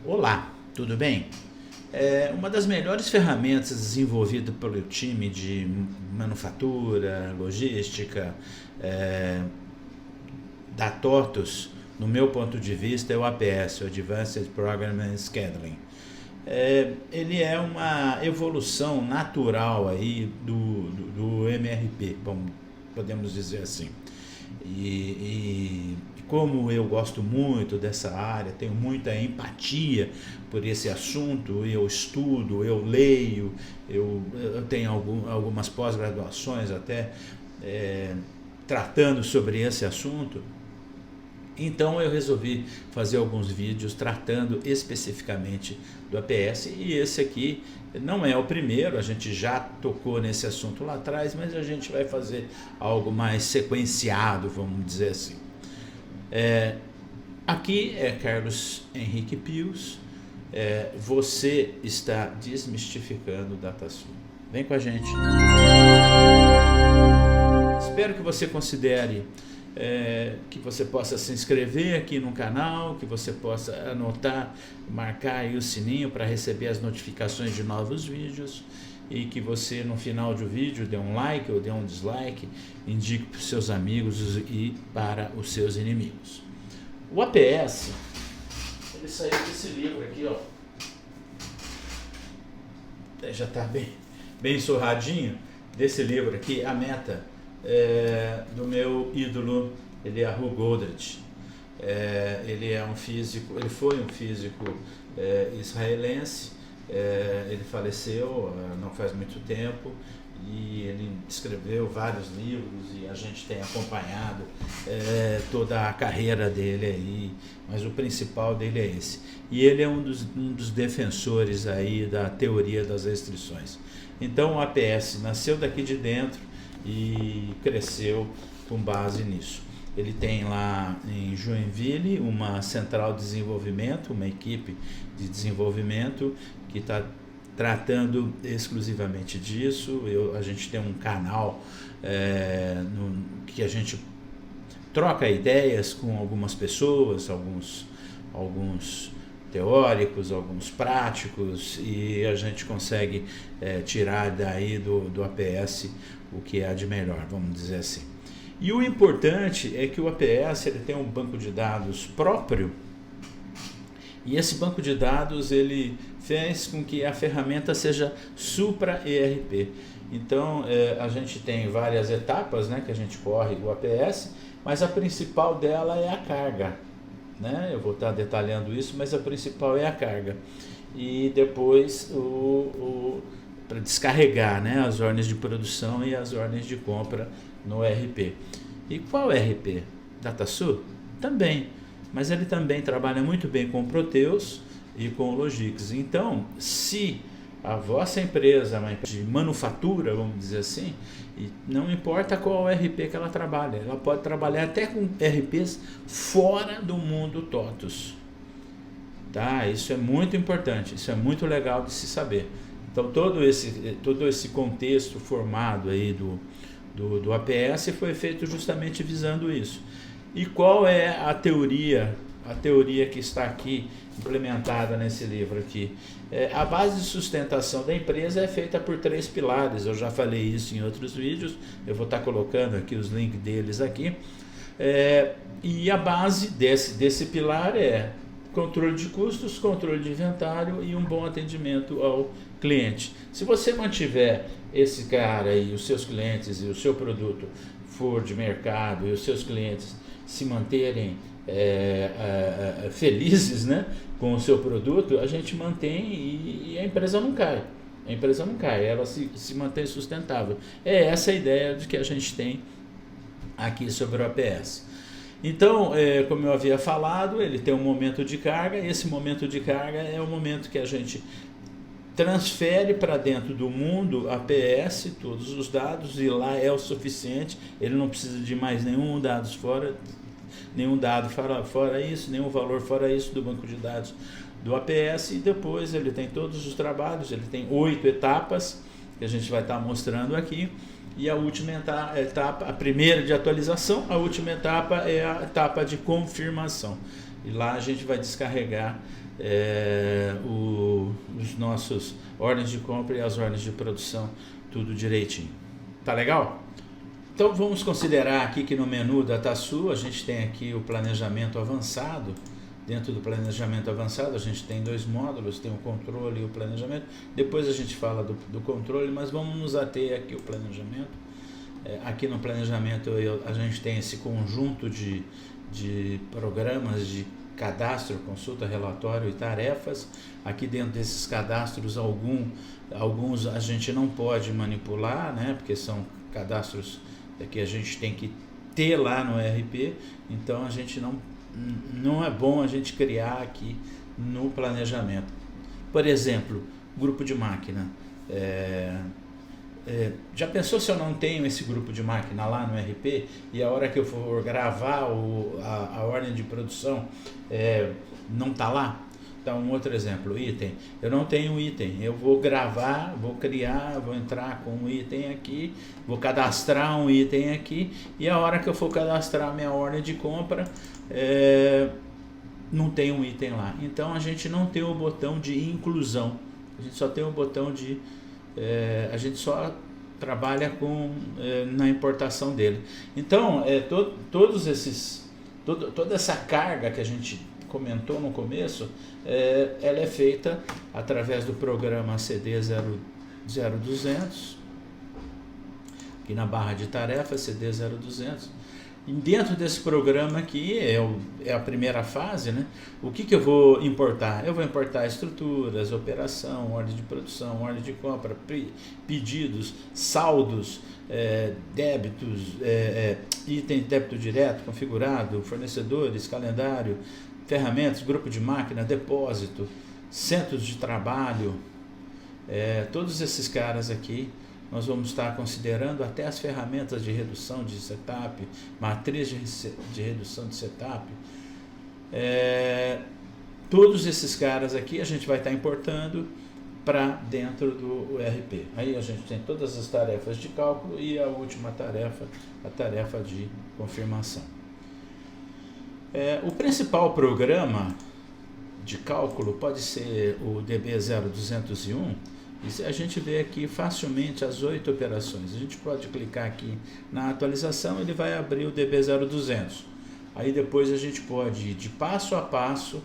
Olá, tudo bem? Uma das melhores ferramentas desenvolvidas pelo time de manufatura, logística, é, da TOTUS, no meu ponto de vista, é o APS, o Advanced Programming Scheduling. Ele é uma evolução natural aí do MRP, podemos dizer assim. E como eu gosto muito dessa área, tenho muita empatia por esse assunto, eu estudo, eu leio, eu tenho algumas pós-graduações até tratando sobre esse assunto. Então eu resolvi fazer alguns vídeos tratando especificamente do APS, e esse aqui não é o primeiro, a gente já tocou nesse assunto lá atrás, mas a gente vai fazer algo mais sequenciado, vamos dizer assim. Aqui é Carlos Henrique Pius, você está desmistificando o DataSul. Vem com a gente. Espero que você considere que você possa se inscrever aqui no canal, que você possa anotar, marcar aí o sininho para receber as notificações de novos vídeos, e que você no final do vídeo dê um like ou dê um dislike, indique para os seus amigos e para os seus inimigos. O APS, ele saiu desse livro aqui, ó. Já está bem surradinho, desse livro aqui, A Meta, do meu ídolo Eliyahu Goldratt. Ele é um físico, ele foi um físico israelense. Ele faleceu não faz muito tempo, e ele escreveu vários livros e a gente tem acompanhado toda a carreira dele aí, mas o principal dele é esse. E ele é um dos defensores aí da teoria das restrições. Então o APS nasceu daqui de dentro e cresceu com base nisso. Ele tem lá em Joinville uma central de desenvolvimento, uma equipe de desenvolvimento que está tratando exclusivamente disso. A gente tem um canal que a gente troca ideias com algumas pessoas, alguns teóricos, alguns práticos, e a gente consegue tirar daí do APS o que há de melhor, vamos dizer assim. E o importante é que o APS ele tem um banco de dados próprio, e esse banco de dados ele fez com que a ferramenta seja supra-ERP. Então a gente tem várias etapas, né, que a gente corre o APS, mas a principal dela é a carga, né? Eu vou estar detalhando isso, mas a principal é a carga. E depois para descarregar, né, as ordens de produção e as ordens de compra no ERP. E qual ERP? DataSul? Também, mas ele também trabalha muito bem com Proteus e com Logix. Então, se a vossa empresa é uma empresa de manufatura, vamos dizer assim, e não importa qual ERP que ela trabalha, ela pode trabalhar até com ERPs fora do mundo TOTUS. Tá? Isso é muito importante, isso é muito legal de se saber. Então todo esse contexto formado aí do APS foi feito justamente visando isso. E qual é a teoria que está aqui implementada nesse livro aqui? A base de sustentação da empresa é feita por 3 pilares, eu já falei isso em outros vídeos, eu vou estar colocando aqui os links deles aqui. E a base desse pilar é controle de custos, controle de inventário e um bom atendimento ao cliente. Se você mantiver esse cara aí, os seus clientes, e o seu produto for de mercado, e os seus clientes se manterem felizes, né, com o seu produto, a gente mantém e a empresa não cai. A empresa não cai, ela se mantém sustentável. É essa a ideia de que a gente tem aqui sobre o APS. Então, como eu havia falado, ele tem um momento de carga, e esse momento de carga é o momento que a gente transfere para dentro do mundo APS todos os dados, e lá é o suficiente, ele não precisa de mais nenhum dado fora isso, nenhum valor fora isso do banco de dados do APS, e depois ele tem todos os trabalhos, ele tem 8 etapas que a gente vai estar mostrando aqui. E a última etapa, a primeira de atualização, a última etapa é a etapa de confirmação. E lá a gente vai descarregar os nossos ordens de compra e as ordens de produção, tudo direitinho. Tá legal? Então vamos considerar aqui que no menu da TASU a gente tem aqui o planejamento avançado. Dentro do planejamento avançado a gente tem 2 módulos, tem o controle e o planejamento. Depois a gente fala do controle, mas vamos nos ater aqui ao planejamento. Aqui no planejamento a gente tem esse conjunto de programas de cadastro, consulta, relatório e tarefas. Aqui dentro desses cadastros, alguns a gente não pode manipular, né? Porque são cadastros que a gente tem que ter lá no ERP, então a gente não é bom a gente criar aqui no planejamento. Por exemplo, grupo de máquina. Já pensou se eu não tenho esse grupo de máquina lá no ERP e a hora que eu for gravar a ordem de produção não está lá? Então, um outro exemplo, item. Eu não tenho item, eu vou gravar, vou criar, vou entrar com um item aqui, vou cadastrar um item aqui, e a hora que eu for cadastrar minha ordem de compra, não tem um item lá. Então, a gente não tem o botão de inclusão, a gente só tem o botão de... a gente só trabalha na importação dele. Então, toda essa carga que a gente comentou no começo, ela é feita através do programa CD 0200, aqui na barra de tarefa, CD 0200. E dentro desse programa aqui, é a primeira fase, né? O que eu vou importar? Eu vou importar estruturas, operação, ordem de produção, ordem de compra, pedidos, saldos, débitos, item de débito direto, configurado, fornecedores, calendário, ferramentas, grupo de máquina, depósito, centros de trabalho, todos esses caras aqui, nós vamos estar considerando até as ferramentas de redução de setup, matriz de redução de setup, todos esses caras aqui a gente vai estar importando para dentro do ERP. Aí a gente tem todas as tarefas de cálculo e a última tarefa, a tarefa de confirmação. O principal programa de cálculo pode ser o DB0201, e a gente vê aqui facilmente as 8 operações. A gente pode clicar aqui na atualização, ele vai abrir o DB0200. Aí depois a gente pode ir de passo a passo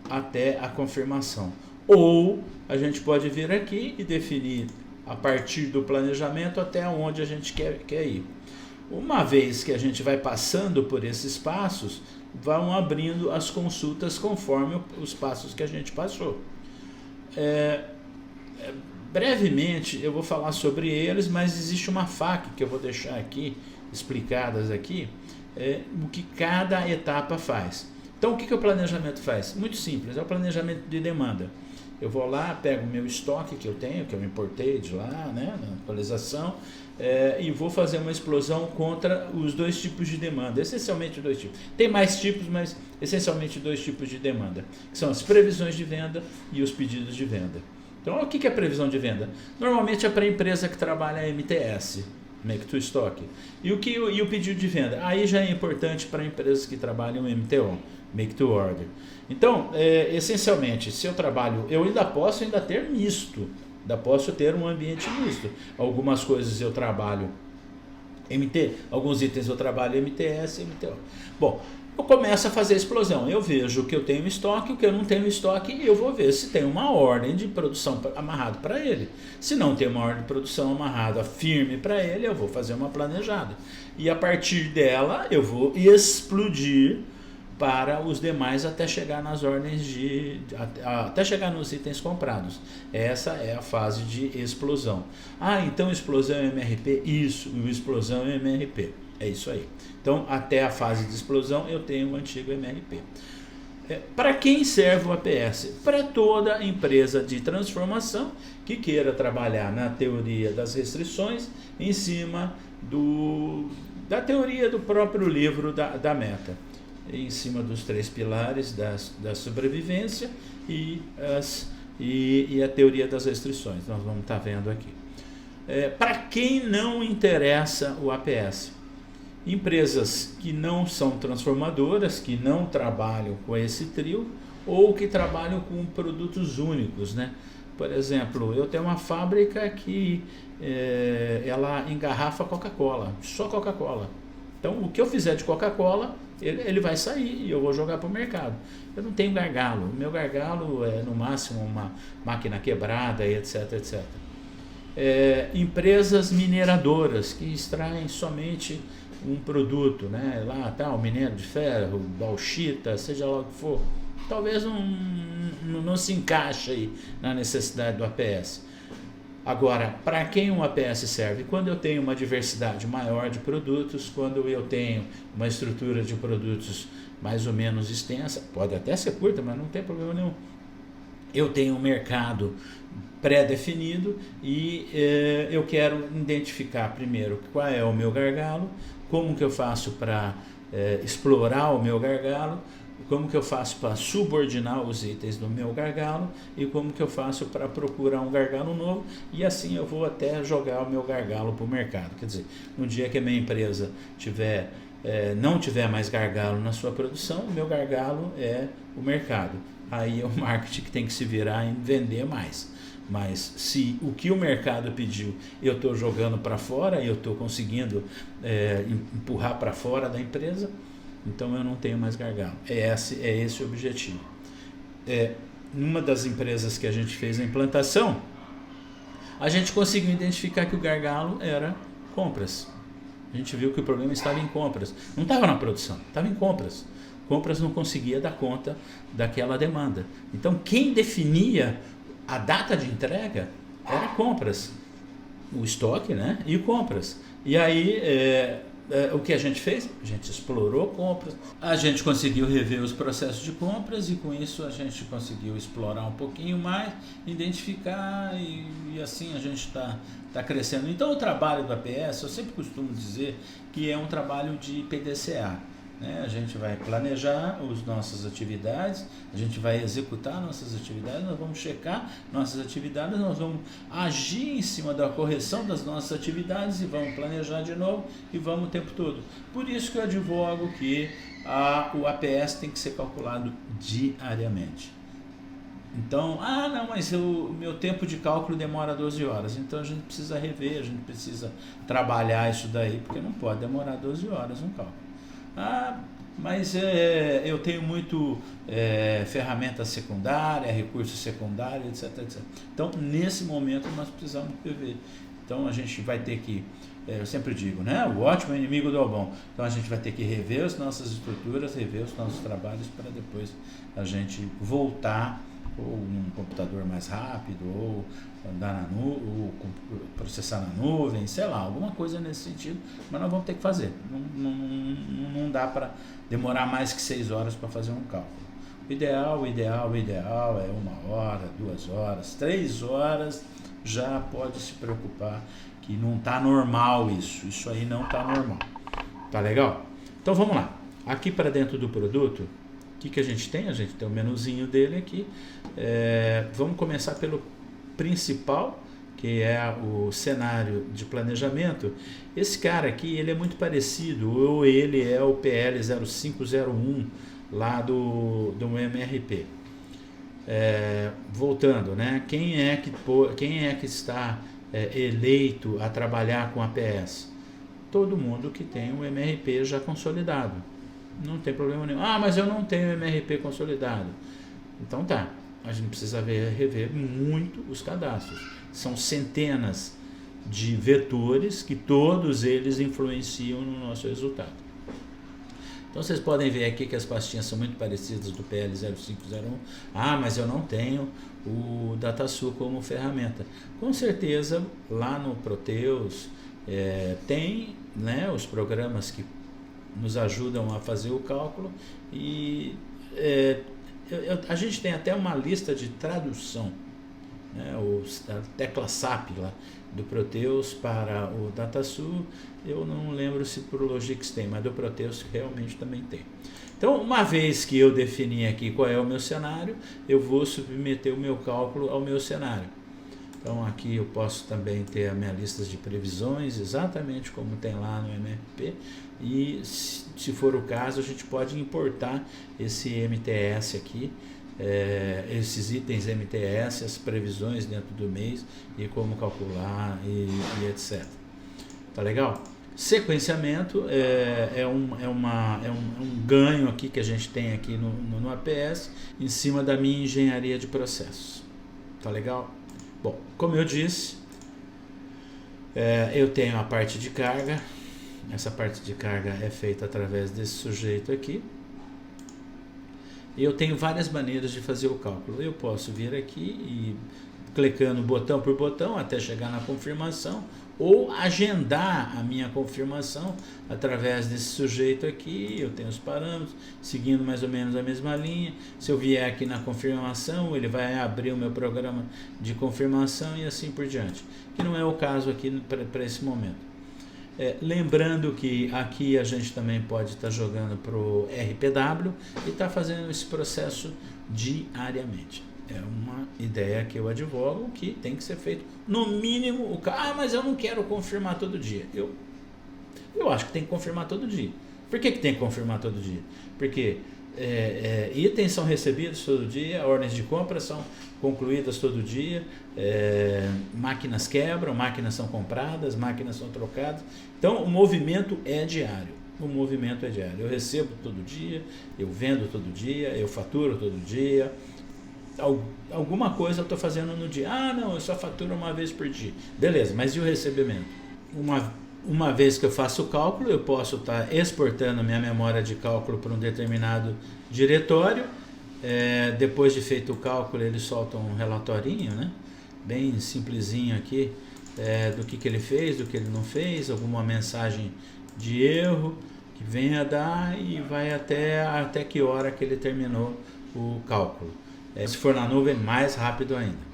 até a confirmação. Ou a gente pode vir aqui e definir a partir do planejamento até onde a gente quer ir. Uma vez que a gente vai passando por esses passos, vão abrindo as consultas conforme os passos que a gente passou. Brevemente eu vou falar sobre eles, mas existe uma FAQ que eu vou deixar aqui, explicadas aqui, o que cada etapa faz. Então o que o planejamento faz? Muito simples, é o planejamento de demanda. Eu vou lá, pego o meu estoque que eu tenho, que eu importei de lá, né, na atualização, e vou fazer uma explosão contra os 2 tipos de demanda, essencialmente 2 tipos. Tem mais tipos, mas essencialmente 2 tipos de demanda, que são as previsões de venda e os pedidos de venda. Então, o que é previsão de venda? Normalmente é para a empresa que trabalha MTS, Make to Stock. E o pedido de venda? Aí já é importante para empresas que trabalham MTO, Make to Order. Então, essencialmente, se eu trabalho, eu ainda posso ter misto, ainda posso ter um ambiente misto. Algumas coisas eu trabalho MT, alguns itens eu trabalho MTS e MTO. Bom, eu começo a fazer a explosão, eu vejo o que eu tenho em estoque, o que eu não tenho em estoque, e eu vou ver se tem uma ordem de produção amarrada para ele. Se não tem uma ordem de produção amarrada firme para ele, eu vou fazer uma planejada. E a partir dela, eu vou explodir para os demais até chegar nas ordens até chegar nos itens comprados. Essa é a fase de explosão. Então explosão é MRP? Isso, explosão é MRP. É isso aí. Então, até a fase de explosão, eu tenho o antigo MRP. Para quem serve o APS? Para toda empresa de transformação que queira trabalhar na teoria das restrições em cima da teoria do próprio livro da Meta, em cima dos 3 pilares da sobrevivência e a teoria das restrições. Nós vamos estar vendo aqui. Para quem não interessa o APS? Empresas que não são transformadoras, que não trabalham com esse trio, ou que trabalham com produtos únicos, né? Por exemplo, eu tenho uma fábrica que ela engarrafa Coca-Cola, só Coca-Cola. Então, o que eu fizer de Coca-Cola, ele vai sair e eu vou jogar para o mercado. Eu não tenho gargalo. O meu gargalo é, no máximo, uma máquina quebrada, etc, etc. Empresas mineradoras que extraem somente um produto, né? Lá tá o minério de ferro, bauxita, seja lá o que for. Talvez não se encaixe aí na necessidade do APS. Agora, para quem um APS serve? Quando eu tenho uma diversidade maior de produtos, quando eu tenho uma estrutura de produtos mais ou menos extensa, pode até ser curta, mas não tem problema nenhum. Eu tenho um mercado pré-definido e eu quero identificar primeiro qual é o meu gargalo, como que eu faço para explorar o meu gargalo, como que eu faço para subordinar os itens do meu gargalo e como que eu faço para procurar um gargalo novo, e assim eu vou até jogar o meu gargalo para o mercado. Quer dizer, no dia que a minha empresa não tiver mais gargalo na sua produção, o meu gargalo é o mercado. Aí é o marketing que tem que se virar em vender mais. Mas se o que o mercado pediu eu estou jogando para fora e eu estou conseguindo empurrar para fora da empresa, então eu não tenho mais gargalo. É esse o objetivo. Numa das empresas que a gente fez a implantação, a gente conseguiu identificar que o gargalo era compras. A gente viu que o problema estava em compras. Não estava na produção, estava em compras. Compras não conseguia dar conta daquela demanda. Então quem definia a data de entrega era compras. O estoque, né? E compras. E aí o que a gente fez? A gente explorou compras, a gente conseguiu rever os processos de compras e com isso a gente conseguiu explorar um pouquinho mais, identificar e assim a gente está crescendo. Então o trabalho do APS, eu sempre costumo dizer que é um trabalho de PDCA. A gente vai planejar as nossas atividades, a gente vai executar nossas atividades, nós vamos checar nossas atividades, nós vamos agir em cima da correção das nossas atividades e vamos planejar de novo e vamos o tempo todo. Por isso que eu advogo que o APS tem que ser calculado diariamente. Então, não, mas o meu tempo de cálculo demora 12 horas, então a gente precisa rever, a gente precisa trabalhar isso daí, porque não pode demorar 12 horas um cálculo. Mas eu tenho muito ferramenta secundária, recurso secundário, etc, etc. Então, nesse momento, nós precisamos rever. Então, a gente vai ter que, eu sempre digo, né? O ótimo é inimigo do bom. Então, a gente vai ter que rever as nossas estruturas, rever os nossos trabalhos, para depois a gente voltar ou num computador mais rápido, ou andar na nuvem, ou processar na nuvem, sei lá, alguma coisa nesse sentido, mas nós vamos ter que fazer. Não dá para demorar mais que 6 horas para fazer um cálculo. O ideal é 1 hora, 2 horas, 3 horas, já pode se preocupar que não está normal isso aí não está normal. Tá legal? Então vamos lá. Aqui para dentro do produto, o que a gente tem? A gente tem o menuzinho dele aqui. Vamos começar pelo principal, que é o cenário de planejamento. Esse cara aqui, ele é muito parecido, ou ele é o PL 0501 lá do MRP. Voltando, né? Quem é que está eleito a trabalhar com APS? Todo mundo que tem um MRP já consolidado. Não tem problema nenhum. Mas eu não tenho MRP consolidado. Então tá, a gente precisa rever muito os cadastros. São centenas de vetores que todos eles influenciam no nosso resultado. Então vocês podem ver aqui que as pastinhas são muito parecidas do PL 0501. Mas eu não tenho o DataSul como ferramenta. Com certeza lá no Proteus tem, né, os programas que nos ajudam a fazer o cálculo e a gente tem até uma lista de tradução, né, a tecla SAP lá do Proteus para o DataSul. Eu não lembro se para o Logix tem, mas do Proteus realmente também tem. Então, uma vez que eu defini aqui qual é o meu cenário, eu vou submeter o meu cálculo ao meu cenário. Então aqui eu posso também ter a minha lista de previsões, exatamente como tem lá no MRP, e se for o caso a gente pode importar esse MTS aqui esses itens MTS, as previsões dentro do mês e como calcular e etc. Tá legal? Sequenciamento é um ganho aqui que a gente tem aqui no APS em cima da minha engenharia de processos. Tá legal? Bom, como eu disse, eu tenho a parte de carga. Essa parte de carga é feita através desse sujeito aqui. E eu tenho várias maneiras de fazer o cálculo. Eu posso vir aqui e clicando botão por botão até chegar na confirmação, ou agendar a minha confirmação através desse sujeito aqui. Eu tenho os parâmetros, seguindo mais ou menos a mesma linha. Se eu vier aqui na confirmação, ele vai abrir o meu programa de confirmação e assim por diante, que não é o caso aqui para esse momento. Lembrando que aqui a gente também pode estar jogando para o RPW e estar fazendo esse processo diariamente. É uma ideia que eu advogo que tem que ser feito no mínimo. Mas eu não quero confirmar todo dia. Eu acho que tem que confirmar todo dia. Por que tem que confirmar todo dia? Porque itens são recebidos todo dia, ordens de compra são concluídas todo dia, máquinas quebram, máquinas são compradas, máquinas são trocadas. Então o movimento é diário. Eu recebo todo dia, eu vendo todo dia, eu faturo todo dia. Alguma coisa eu estou fazendo no dia. Não, eu só faturo uma vez por dia. Beleza, mas e o recebimento? Uma vez que eu faço o cálculo, eu posso estar exportando minha memória de cálculo para um determinado diretório. Depois de feito o cálculo, ele solta um relatorinho, né? Bem simplesinho aqui, do que ele fez, do que ele não fez, alguma mensagem de erro que venha a dar e vai até que hora que ele terminou o cálculo. Se for na nuvem, mais rápido ainda.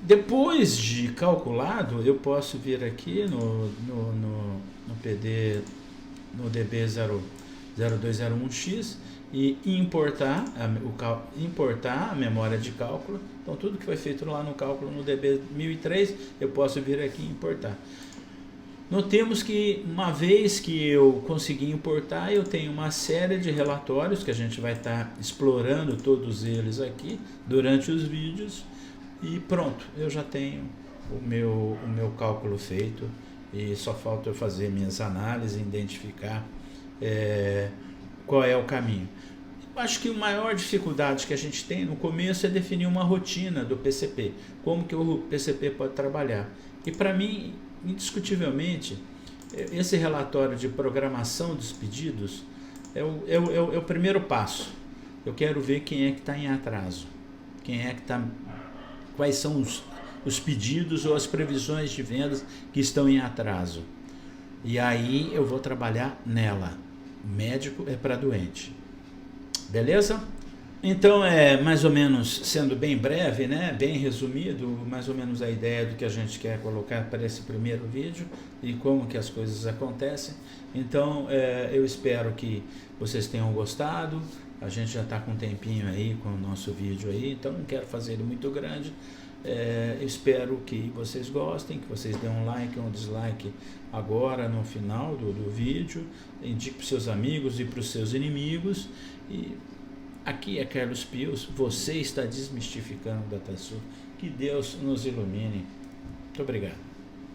Depois de calculado, eu posso vir aqui no PD, no DB0201X e importar a memória de cálculo. Então tudo que foi feito lá no cálculo no DB1003, eu posso vir aqui e importar. Notemos que uma vez que eu consegui importar, eu tenho uma série de relatórios que a gente vai estar explorando todos eles aqui durante os vídeos. E pronto, eu já tenho o meu cálculo feito e só falta eu fazer minhas análises e identificar qual é o caminho. Eu acho que a maior dificuldade que a gente tem no começo é definir uma rotina do PCP, como que o PCP pode trabalhar. E para mim, indiscutivelmente, esse relatório de programação dos pedidos é o primeiro passo. Eu quero ver quem é que está em atraso, quais são os pedidos ou as previsões de vendas que estão em atraso. E aí eu vou trabalhar nela. Médico é para doente. Beleza? Então mais ou menos, sendo bem breve, né, bem resumido, mais ou menos a ideia do que a gente quer colocar para esse primeiro vídeo e como que as coisas acontecem. Então eu espero que vocês tenham gostado. A gente já está com um tempinho aí com o nosso vídeo aí, então não quero fazer ele muito grande. Eu espero que vocês gostem, que vocês dêem um like ou um dislike agora no final do vídeo. Indique para os seus amigos e para os seus inimigos. E aqui é Carlos Pius, você está desmistificando o DataSul. Que Deus nos ilumine. Muito obrigado.